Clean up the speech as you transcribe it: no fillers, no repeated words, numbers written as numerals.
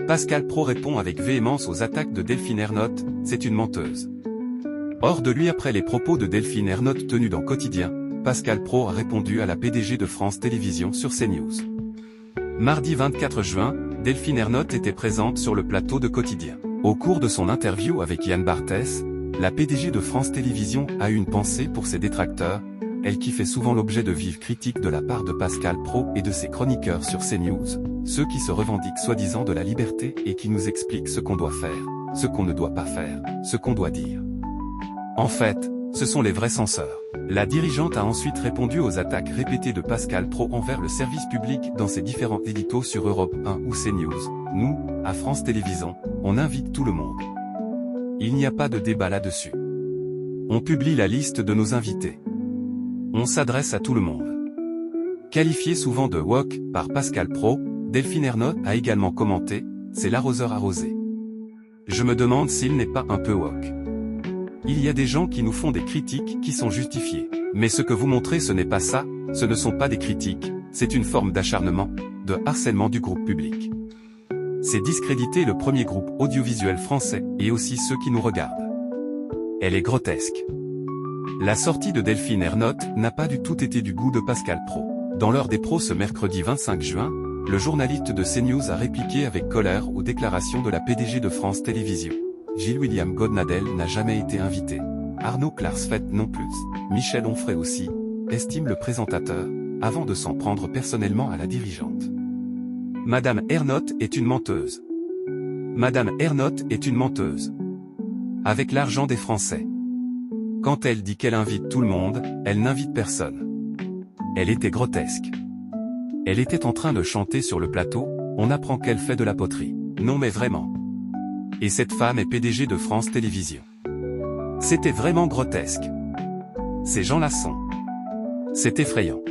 Pascal Praud répond avec véhémence aux attaques de Delphine Ernotte, c'est une menteuse. Hors de lui après les propos de Delphine Ernotte tenus dans Quotidien, Pascal Praud a répondu à la PDG de France Télévisions sur CNews. Mardi 24 juin, Delphine Ernotte était présente sur le plateau de Quotidien. Au cours de son interview avec Yann Barthès, la PDG de France Télévisions a eu une pensée pour ses détracteurs, elle qui fait souvent l'objet de vives critiques de la part de Pascal Praud et de ses chroniqueurs sur CNews, ceux qui se revendiquent soi-disant de la liberté et qui nous expliquent ce qu'on doit faire, ce qu'on ne doit pas faire, ce qu'on doit dire. En fait, ce sont les vrais censeurs. La dirigeante a ensuite répondu aux attaques répétées de Pascal Praud envers le service public dans ses différents éditos sur Europe 1 ou CNews. Nous, à France Télévisions, on invite tout le monde. Il n'y a pas de débat là-dessus. On publie la liste de nos invités. On s'adresse à tout le monde. Qualifié souvent de woke par Pascal Praud, Delphine Ernotte a également commenté « C'est l'arroseur arrosé ». Je me demande s'il n'est pas un peu woke. Il y a des gens qui nous font des critiques qui sont justifiées. Mais ce que vous montrez ce n'est pas ça, ce ne sont pas des critiques, c'est une forme d'acharnement, de harcèlement du groupe public. C'est discréditer le premier groupe audiovisuel français, et aussi ceux qui nous regardent. Elle est grotesque. La sortie de Delphine Ernotte n'a pas du tout été du goût de Pascal Praud. Dans l'heure des pros ce mercredi 25 juin, le journaliste de CNews a répliqué avec colère aux déclarations de la PDG de France Télévisions. Gilles-William Godnadel n'a jamais été invité. Arnaud Klarsfeld non plus. Michel Onfray aussi, estime le présentateur, avant de s'en prendre personnellement à la dirigeante. Madame Ernotte est une menteuse. Madame Ernotte est une menteuse. Avec l'argent des Français. Quand elle dit qu'elle invite tout le monde, elle n'invite personne. Elle était grotesque. Elle était en train de chanter sur le plateau, on apprend qu'elle fait de la poterie. Non mais vraiment. Et cette femme est PDG de France Télévisions. C'était vraiment grotesque. Ces gens-là sont. C'est effrayant.